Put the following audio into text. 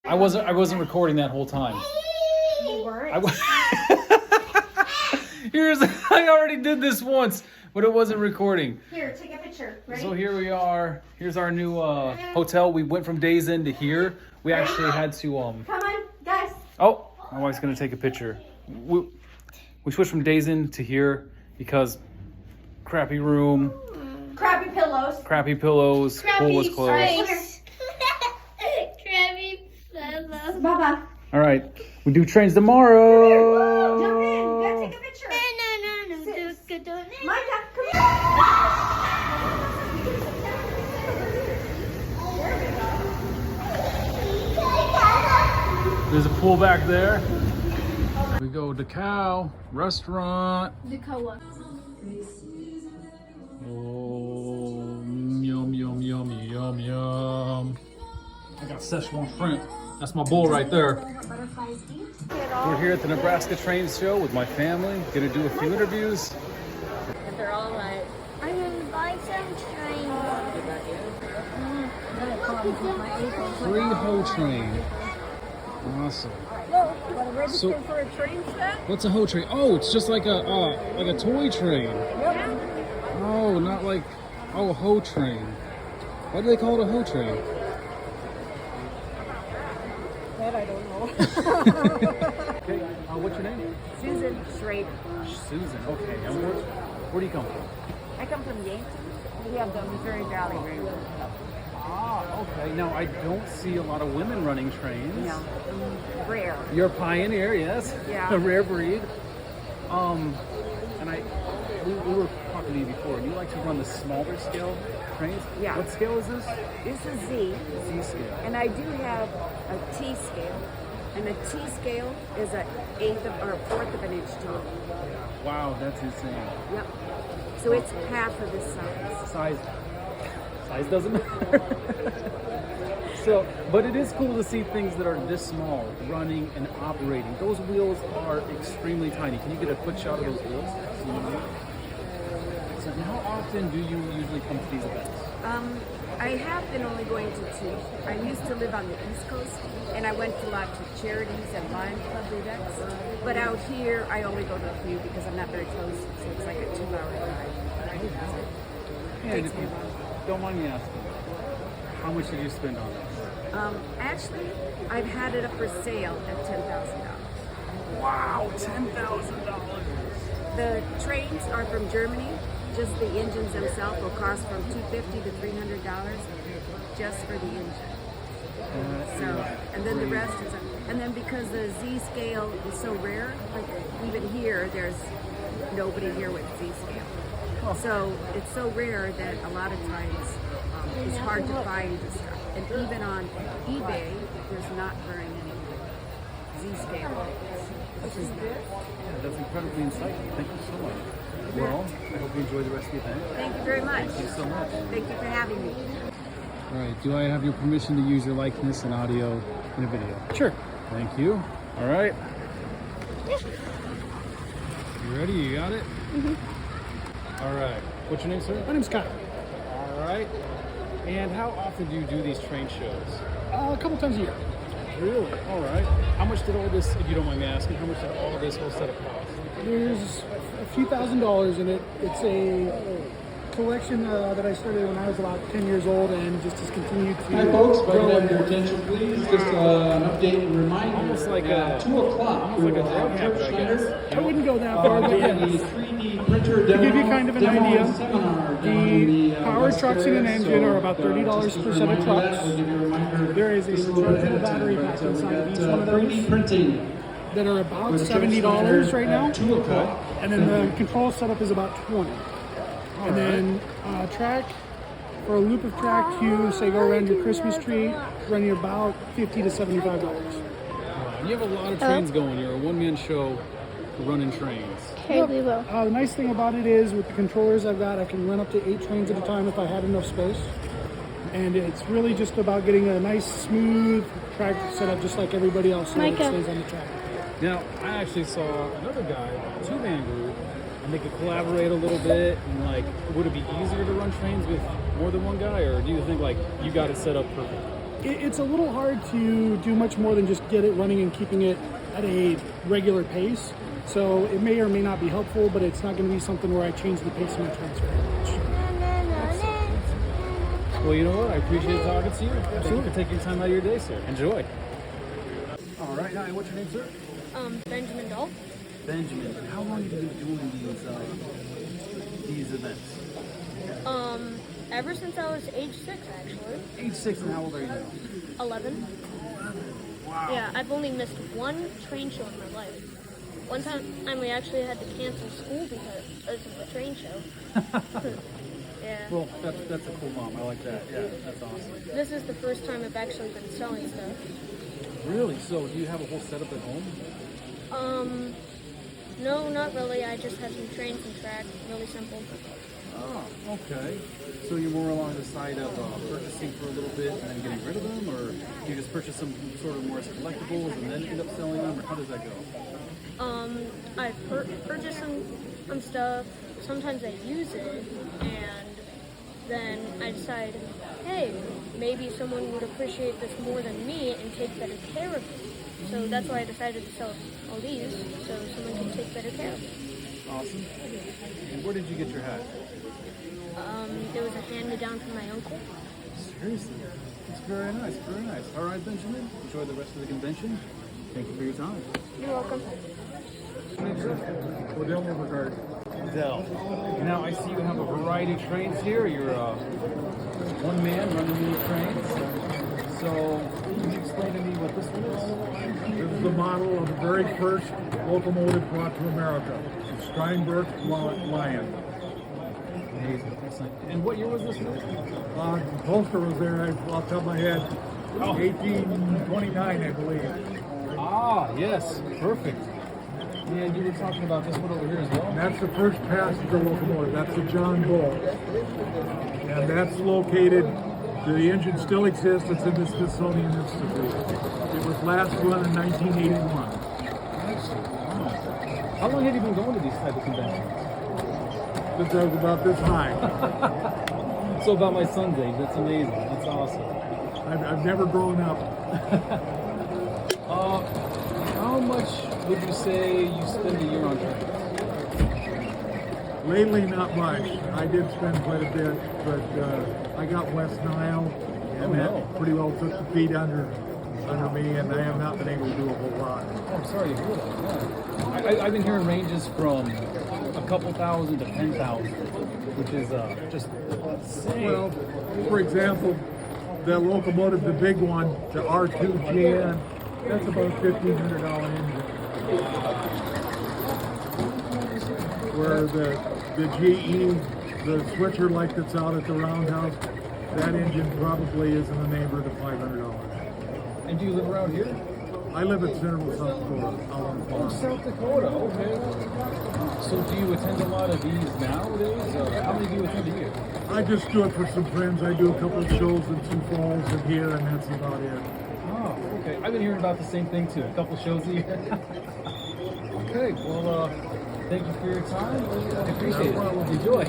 I wasn't recording that whole time. You weren't? I already did this once, but it wasn't recording. Here, take a picture. Ready? So here we are. Here's our new hotel. We went from Days Inn to here. We actually had to Come on, guys. Oh, my wife's gonna take a picture. We switched from Days Inn to here because crappy room, Crappy pillows. crappy pillows, pool was closed. Krabby Bubba. Baba. All right, we do trains tomorrow. Jump in. You gotta take a picture. No. Micah, come here. There's a pool back there. We go to Cow Restaurant. The koa. Oh, yum, yum, yum, yum, yum. I got Szechuan shrimp. That's my bowl right there. We're here at the Nebraska Train Show with my family. Gonna do a few interviews. And they're all like, I'm gonna buy some trains. Free Hoe Train. Awesome. Want to register So- for a train set? What's a Hoe Train? Oh, it's just like a toy train. Yep. Oh, not like a Hoe Train. Why do they call it a Hoe Train? That I don't know. Okay, what's your name? Susan Schrader. Susan. Okay, and where do you come from? I come from Yankton. We have the Missouri Valley Railroad. Ah, okay. Now I don't see a lot of women running trains. No, rare. You're a pioneer, yes. Yeah. A rare breed. And we were talking to you before. You like to run the smaller scale trains. Yeah. What scale is this? This is Z, Z scale. and I do have a T scale. And a T scale is an eighth of, or a fourth of an inch tall. Wow, that's insane. Yep. So it's half of this size. Size doesn't matter. So, but it is cool to see things that are this small running and operating. Those wheels are extremely tiny. Can you get a quick shot of those wheels? So how often do you usually come to these events? I have been only going to two. I used to live on the East Coast, and I went to lots of charities and Lions Club events. But out here, I only go to a few because I'm not very close, so it's like a 2-hour drive. But I do visit. And if you don't mind me asking, how much did you spend on this? Actually, I've had it up for sale at $10,000. Wow, $10,000. The trains are from Germany. Just the engines themselves will cost from $250 to $300 just for the engine. So, and then the rest is, and then because the Z scale is so rare, like even here, there's nobody here with Z scale. So it's so rare that a lot of times it's hard to find this stuff. And even on eBay, there's not very many Z scale, which is good. Yeah, that's incredibly insightful. Thank you so much. Well, I hope you enjoy the rest of the event. Thank you very much. Thank you so much. Thank you for having me. All right, do I have your permission to use your likeness and audio in a video? Sure. Thank you. All right. You ready? You got it? Mm-hmm. All right. What's your name, sir? My name's Kyle. All right. And how often do you do these train shows? A couple times a year. Really? All right. How much did all this, if you don't mind me asking, how much did all this whole setup cost? There's a few $1,000s in it. It's a collection that I started when I was about 10 years old and just has continued to Hi folks, if I grow. could have your attention please, just an update and reminder. Almost like at 2 o'clock, we like a will drug have habit, Church I guess. Schneider I wouldn't go that far, but doing yeah. the 3D printer demo. To give you kind of an demo idea, and seminar down the in power West trucks in an Area. engine So, are about $30 just per as a set of reminder trucks. We'll give you a reminder There is a just little bit ahead rechargeable of time, battery but, pack we've inside got, each one of 3D those printing that are about with Church $70 Schneider right now. at 2 o'clock. And then the control setup is about $20. And then track, for a loop of track to say go around your Christmas tree, run you about $50 to $75. Wow. You have a lot of trains going. You're a one-man show running trains. Terribly well. The nice thing about it is with the controllers I've got, I can run up to 8 trains at a time if I had enough space. And it's really just about getting a nice smooth track set up just like everybody else so that it stays on the track. Now, I actually saw another guy, a two-man group, and they could collaborate a little bit. And like, would it be easier to run trains with more than one guy, or do you think like you got it set up perfect? It's a little hard to do much more than just get it running and keeping it at a regular pace. So it may or may not be helpful, but it's not going to be something where I change the pace of my transfer very much. Well, you know what? I appreciate talking to you. Thank you for taking time out of your day, sir. Enjoy. All right. Hi, what's your name, sir? Benjamin Dahl. Benjamin. How long have you been doing these events? Ever since I was age 6, actually. Age 6, and how old are you now? 11. Wow. Yeah, I've only missed one train show in my life. One time we actually had to cancel school because of the train show. Yeah. Well, that's a cool mom. I like that. Yeah, that's awesome. This is the first time I've actually been selling stuff. Really? So do you have a whole setup at home? No, not really. I just have some trains and track. Really simple. Oh, okay. So you're more along the side of purchasing for a little bit and then getting rid of them, or you just purchase some sort of more as collectibles and then end up selling them, or how does that go? I purchase some stuff. Sometimes I use it, and then I decide, hey, maybe someone would appreciate this more than me and take better care of it. So that's why I decided to sell all these, so someone can take better care of it. Awesome. And where did you get your hat? It was a hand-me-down from my uncle. Seriously? It's very nice, very nice. All right, Benjamin. Enjoy the rest of the convention. Thank you for your time. You're welcome. Odell Overgard. Dell. Now, I see you have a variety of trains here. You're one man running these trains. So, can you explain to me what this one is? This is the model of the very first locomotive brought to America, the Steinberg Lion. Amazing. Excellent. And what year was this one? The poster was there off the top of my head, 1829, I believe. Ah, yes. Perfect. And you were talking about this one over here as well? And that's the first passenger locomotive. That's the John Bull. And that's located, the engine still exists. It's in the Smithsonian Institute. It was last run in 1981. How long have you been going to these type of conventions? Since I was about this high. So about my son's age. That's amazing. That's awesome. I've never grown up. How much would you say you spend a year on trains? Lately, not much. I did spend quite a bit, but I got West Nile, and that pretty well took the feet under me, and I have not been able to do a whole lot. Oh, I'm sorry to hear that. Yeah. I've been hearing ranges from a couple thousand to 10,000, which is just insane. Well, for example, the locomotive, the big one, the R2GN, that's about $1,500 engine. Where the GE, the switcher like that's out at the roundhouse, that engine probably is in the neighborhood of $500. And do you live around here? I live in Centerville, South Dakota, out on the Oh, farm. South Dakota. Okay. So do you attend a lot of these nowadays? How many do you attend a year? I just do it for some friends. I do a couple of shows in Sioux Falls and here, and that's about it. Oh, okay. I've been hearing about the same thing too. A couple shows a year. Okay. Well, thank you for your time. I appreciate it. Enjoy.